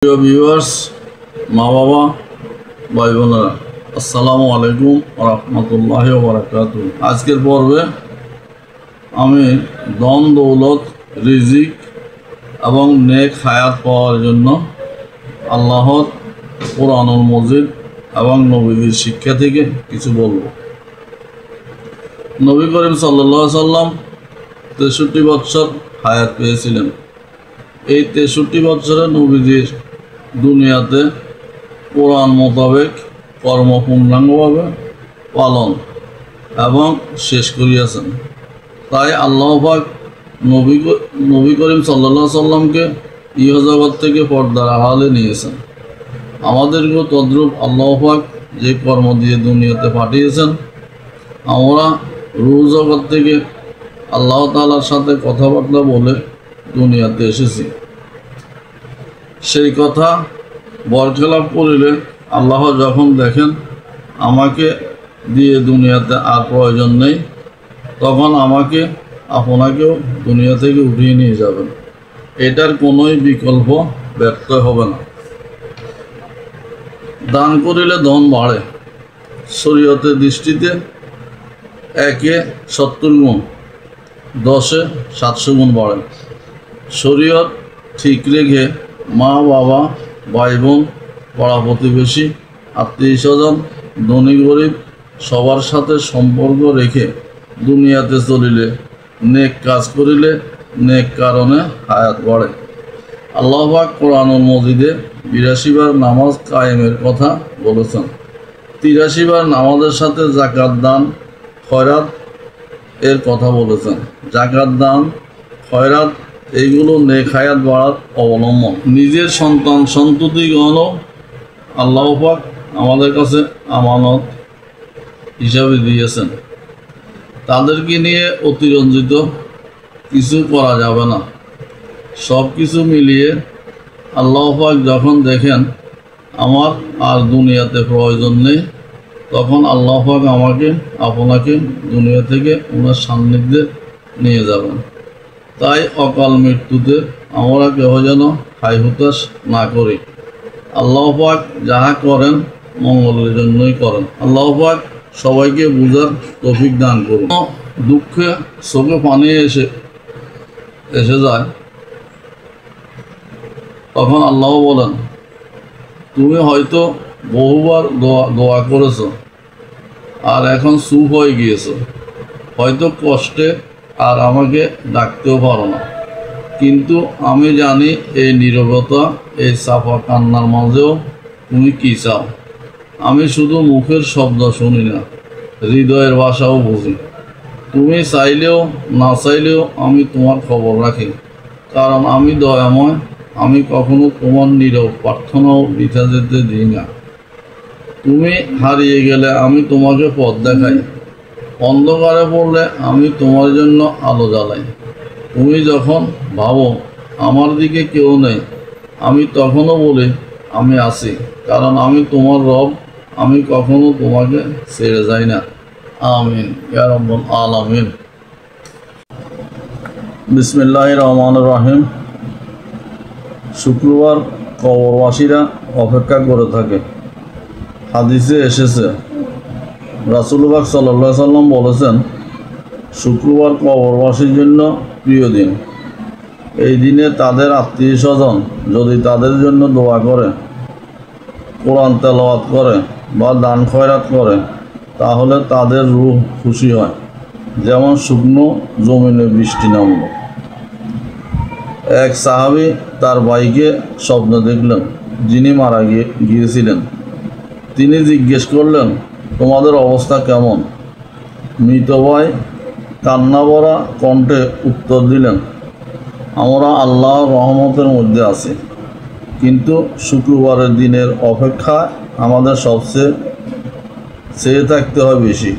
প্রিয় ভিউয়ার্স, মা বাবা, ভাই বোনেরা, আসসালামু আলাইকুম রহমতুল্লাহি ওয়া বারাকাতুহু। আজকের পর্বে আমি ধন দৌলত, রিজিক এবং নেক হায়াত পাওয়ার জন্য আল্লাহর কোরআনুল মজিদ এবং নবীদের শিক্ষা থেকে কিছু বলবো। নবী করিম সাল্লাল্লাহু আলাইহি সাল্লাম 63 বছর হায়াত পেয়েছিলেন। এই 63 বছরে নবীজির দুনিয়াতে কোরআন মোতাবেক কর্ম পূর্ণাঙ্গভাবে পালন এবং শেষ করিয়াছেন। তাই আল্লাহ পাক নবী করিম সাল্লাল্লাহু আলাইহি সাল্লামকে ইহজগৎ থেকে পর্দার আড়ালে নিয়েছেন। আমাদেরকেও তদ্রূপ আল্লাহ পাক যে কর্ম দিয়ে দুনিয়াতে পাঠিয়েছেন, আমরা রূহ জগৎ থেকে আল্লাহ তাআলার সাথে কথাবার্তা বলে দুনিয়াতে এসেছি। সেই কথা বরখেলাপ করিলে আল্লাহ যখন দেখেন আমাকে দিয়ে দুনিয়াতে আর প্রয়োজন নেই, তখন আমাকে আপনাকেও দুনিয়া থেকে উঠিয়ে নিয়ে যাবেন। এটার কোনোই বিকল্প ব্যর্থ হবে না। দান করিলে ধন বাড়ে। শরীয়তের দৃষ্টিতে 1-এ 70 গুণ, 10-এ 700 গুণ বাড়ে। শরীয়ত ঠিক রেখে মা বাবা, ভাই বোন, পাড়া প্রতিবেশী, আত্মীয় স্বজন, ধনী গরিব সবার সাথে সম্পর্ক রেখে দুনিয়াতে চলিলে, নেক কাজ করিলে নেক কারণে হায়াত বাড়ে। আল্লাহ পাক কোরআনুল মজিদে 82 বার নামাজ কায়েমের কথা বলেছেন। 83 বার নামাজের সাথে যাকাত দান, খয়রাত এর কথা বলেছেন। যাকাত দান, খয়রাত এইগুলো নেক হায়াত বাড়ার অবলম্বন। নিজের সন্তান সন্ততিগণও আল্লাহ পাক আমাদের কাছে আমানত হিসাবে দিয়েছেন। তাদেরকে নিয়ে অতিরঞ্জিত কিছু করা যাবে না। সব কিছু মিলিয়ে আল্লাহ পাক যখন দেখেন আমার আর দুনিয়াতে প্রয়োজন নেই, তখন আল্লাহ পাক আমাকে আপনাকে দুনিয়া থেকে ওনার সান্নিধ্যে নিয়ে যাবেন। তাই অকাল মৃত্যুতে আমরা কেহ যেন হাই হুতাশ না করি। আল্লাহ পাক যাহা করেন মঙ্গলের জন্যই করেন। আল্লাহ পাক সবাইকে বুঝার তৌফিক দান করুন। দুঃখে চোখে পানি এসে যায়, তখন আল্লাহ বলেন, তুমি হয়তো বহুবার দোয়া করেছো আর এখন চুপ হয়ে গিয়েছো, হয়তো কষ্টে আর আমাকে ডাকতেও পারো না, কিন্তু আমি জানি এই নীরবতা, এই চাপা কান্নার মাঝেও তুমি কী চাও। আমি শুধু মুখের শব্দ শুনি না, হৃদয়ের ভাষাও বুঝি। তুমি চাইলেও না চাইলেও আমি তোমার খবর রাখি, কারণ আমি দয়াময়। আমি কখনো তোমার নীরব প্রার্থনাও বৃথা যেতে দিই না। তুমি হারিয়ে গেলে আমি তোমাকে পথ দেখাই, অন্ধকারে পড়লে আমি তোমার জন্য আলো জ্বালাই। তুমি যখন ভাবো আমার দিকে কেউ নেই, আমি তখনও বলি আমি আছি, কারণ আমি তোমার রব। আমি কখনো তোমাকে ছেড়ে যাই না। আমিন ইয়া রাব্বুল আলামিন। বিসমিল্লাহির রহমানির রহিম। শুক্রবার কবরবাসীরা অপেক্ষা করে থাকে। হাদিসে এসেছে, রাসূলুল্লাহ সাল্লাল্লাহু আলাইহি সাল্লাম বলেছেন, শুক্রবার কবরবাসীর জন্য প্রিয় দিন। এই দিনে তাদের আত্মীয় স্বজন যদি তাদের জন্য দোয়া করে, কোরআন তেলাওয়াত করে বা দান খয়রাত করে, তাহলে তাদের রূহ খুশি হয়, যেমন শুকনো জমিনে বৃষ্টি নামল। এক সাহাবী তার ভাইকে স্বপ্নে দেখলেন, যিনি মারা গিয়েছিলেন। তিনি জিজ্ঞেস করলেন, তোমাদের অবস্থা কেমন? মৃত ভাই কান্না ভরা কণ্ঠে উত্তর দিলেন, আমরা আল্লাহর রহমতের মধ্যে আছি, কিন্তু শুক্রবারের দিনের অপেক্ষা আমাদের সবচেয়ে চেয়ে থাকতে হয় বেশি,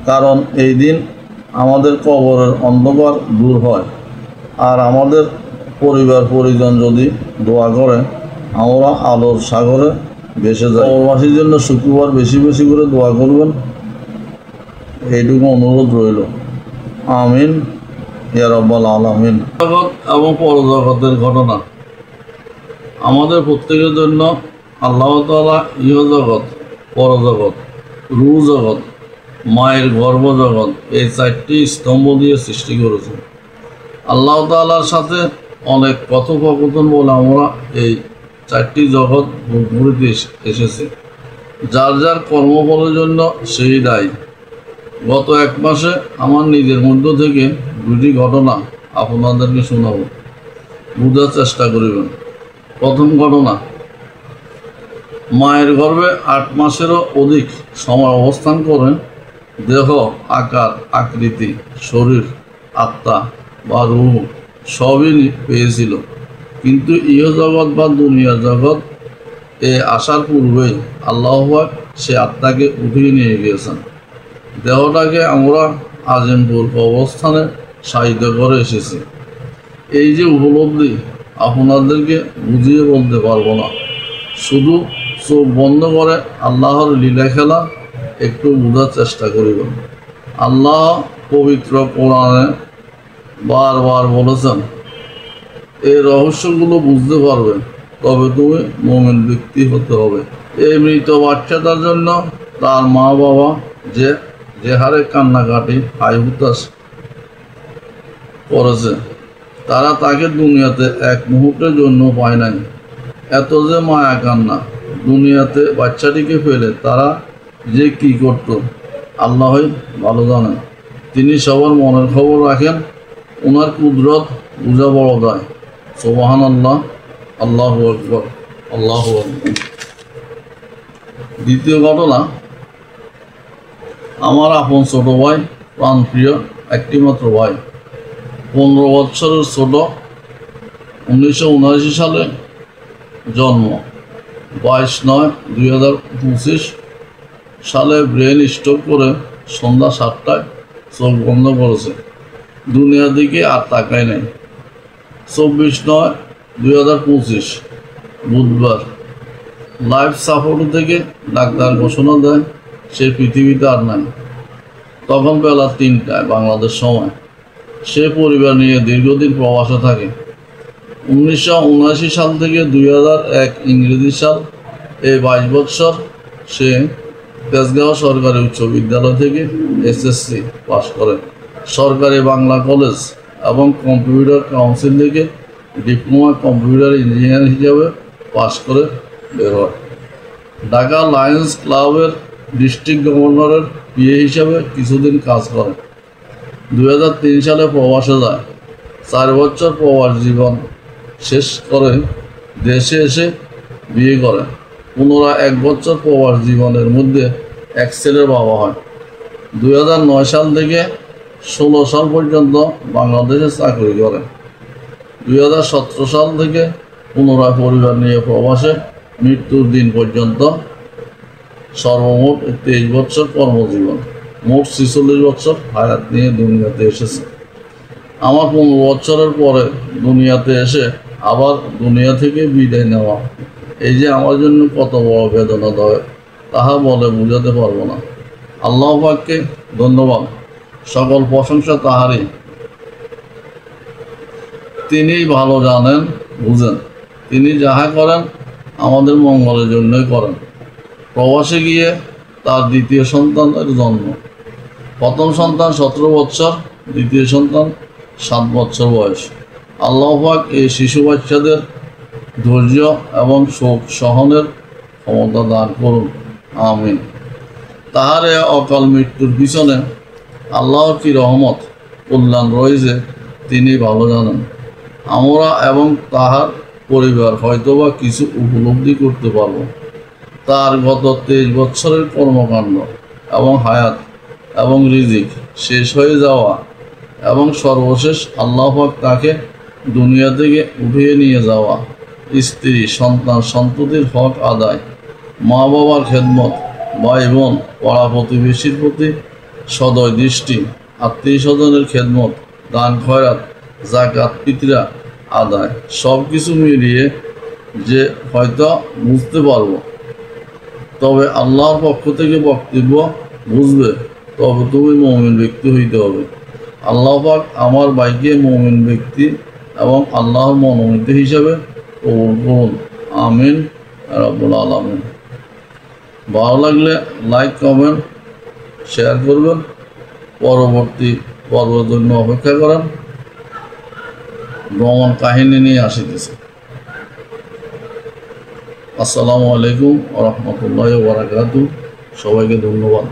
কারণ এই দিন আমাদের কবরের অন্ধকার দূর হয়, আর আমাদের পরিবার পরিজন যদি দোয়া করে আমরা আলোর সাগরে ভেসে যাই। কবরবাসীর জন্য শুক্রবার বেশি বেশি করে দোয়া করবেন, এইটুকু অনুরোধ রইল। আমিন ইয়া রাব্বাল আলামিন। জগৎ এবং পরজগতের ঘটনা আমাদের প্রত্যেকের জন্য আল্লাহ তাআলা ইহজগৎ, পরজগৎ, রূহ জগৎ, মায়ের গর্ভজগৎ এই 4টি স্তম্ভ দিয়ে সৃষ্টি করেছেন। আল্লাহ তাআলার সাথে অনেক কথোপকথন বলে আমরা এই 4টি জগৎ ঘুরতে এসেছি। যার যার কর্মফলের জন্য সেই দায়ী। গত 1 মাসে আমার নিজের মধ্য থেকে 2টি ঘটনা আপনাদেরকে শোনাব, বোঝার চেষ্টা করিবেন। প্রথম ঘটনা, মায়ের গর্ভে 8 মাসেরও অধিক সময় অবস্থান করে দেহ, আকার, আকৃতি, শরীর, আত্মা বা রূহ সবই পেয়েছিল, কিন্তু ইহজগৎ বা দুনিয়া জগৎ আসার পূর্বেই আল্লাহ পাক সে আত্মাকে উঠিয়ে নিয়ে গিয়েছেন। দেহটাকে আমরা আজিমপুর অবস্থানে সাহিত্য করে এসেছি। এই যে উপলব্ধি আপনাদেরকে বুঝিয়ে বলতে পারবো না। শুধু চোখ বন্ধ করে আল্লাহর লীলা খেলা একটু বোঝার চেষ্টা করিবেন। আল্লাহ পবিত্র কোরআনে বারবার বলেছেন, এই রহস্যগুলো বুঝতে পারবে তবে তুমি মুমিন ব্যক্তি হতে হবে। এই মৃত বাচ্চাটার জন্য তার মা বাবা যে হারে কান্নাকাটি হাই হুতাশ করেছে, তারা তাকে দুনিয়াতে 1 মুহূর্তের জন্য পায় নাই। এত যে মায়া কান্না, দুনিয়াতে বাচ্চাটিকে ফেলে তারা যে কি করত আল্লাহই ভালো জানেন। তিনি সবার মনের খবর রাখেন। ওনার কুদরত বুঝা বড় দায়। সুবহানাল্লাহ, আল্লাহু আকবার, আল্লাহু আকবার। দ্বিতীয় ঘটনা, আমার আপন ছোট ভাই, প্রাণপ্রিয় একটিমাত্র ভাই, 15 বছরের ছোট, 1979 সালে জন্ম, 22/9/2025 সালে ব্রেন স্ট্রোক করে সন্ধ্যা 7টায় চোখ বন্ধ করেছে। দুনিয়ার দিকে আর তাকায় নাই। 24/9/2025 বুধবার লাইফ সাপোর্ট থেকে ডাক্তার ঘোষণা দেয় সে পৃথিবীতে আর নাই। তখন বেলা 3টায় বাংলাদেশ সময়। সে পরিবার নিয়ে দীর্ঘদিন প্রবাসে থাকে। 1979 সাল থেকে 2001 ইংরেজি সাল, এই 22 বছর সে তেজগাঁও সরকারি উচ্চ বিদ্যালয় থেকে SSC পাশ করে। সরকারি বাংলা কলেজ এবং কম্পিউটার কাউন্সিল থেকে ডিপ্লোমা কম্পিউটার ইঞ্জিনিয়ার হিসাবে পাশ করে বের হয়। ঢাকা লায়ন্স ক্লাবের ডিস্ট্রিক্ট গভর্নরের PA হিসাবে কিছুদিন কাজ করে। 2003 সালে প্রবাসে যায়। 4 বছর প্রবাস জীবন শেষ করে দেশে এসে বিয়ে করে। পুনরায় 1 বছর প্রবাস জীবনের মধ্যে এক ছেলের বাবা হয়। 2009 সাল থেকে 16 সাল পর্যন্ত বাংলাদেশে চাকরি করে। 2017 সাল থেকে পুনরায় পরিবার নিয়ে প্রবাসে মৃত্যুর দিন পর্যন্ত সর্বমোট 23 বছর কর্মজীবন, মোট 46 বছর হায়াত নিয়ে দুনিয়াতে এসেছে। আমার 15 বছরের পরে দুনিয়াতে এসে আবার দুনিয়া থেকে বিদায় নেওয়া, এই যে আমার জন্য কত বড় বেদনাদায়ক তাহা বলে বোঝাতে পারবো না। আল্লাহ পাককে ধন্যবাদ, সকল প্রশংসা তাহারই। তিনিই ভালো জানেন, বুঝেন। তিনি যাহা করেন আমাদের মঙ্গলের জন্যই করেন। প্রবাসে গিয়ে তার দ্বিতীয় সন্তানের জন্ম। প্রথম সন্তান 17 বছর, দ্বিতীয় সন্তান 7 বছর বয়স। আল্লাহ পাক এই শিশু বাচ্চাদের ধৈর্য এবং শোক সহনের ক্ষমতা দান করুন, আমিন। তাহার এ অকাল মৃত্যুর পিছনে আল্লাহর কি রহমত, কল্যাণ রয়েছে তিনি ভালো জানেন। আমরা এবং তাহার পরিবার হয়তোবা কিছু উপলব্ধি করতে পারব। তার গত 23 বছরের কর্মকাণ্ড এবং হায়াত এবং রিজিক শেষ হয়ে যাওয়া এবং সর্বশেষ আল্লাহ পাক তাকে দুনিয়া থেকে উঠিয়ে নিয়ে যাওয়া, স্ত্রী, সন্তান, সন্ততির হক আদায়, মা বাবার খেদমত, ভাই বোন, পাড়া প্রতিবেশীর প্রতি সদয় দৃষ্টি, আত্মীয় স্বজনের খেদমত, দান খয়রাত, যাকাত, ফিতরা আদায়, সব কিছু মিলিয়ে যে হয়তো বুঝতে পারবো, তবে আল্লাহর পক্ষ থেকে বক্তব্য বুঝবে, তবে তুমি মুমিন ব্যক্তি হইতে হবে। আল্লাহ পাক আমার ভাইকে মুমিন ব্যক্তি এবং আল্লাহর মনোনীত হিসাবে কবুল করুন, আমিন রাব্বুল আলামিন। ভালো লাগলে লাইক কমেন্ট শেয়ার করবেন। পরবর্তী পর্বের জন্য অপেক্ষা করেন। ভ্রমণ কাহিনী নিয়ে আসিতেছে। আসসালামু আলাইকুম ওয়া রাহমাতুল্লাহি ওয়া বারাকাতুহু। সবাইকে ধন্যবাদ।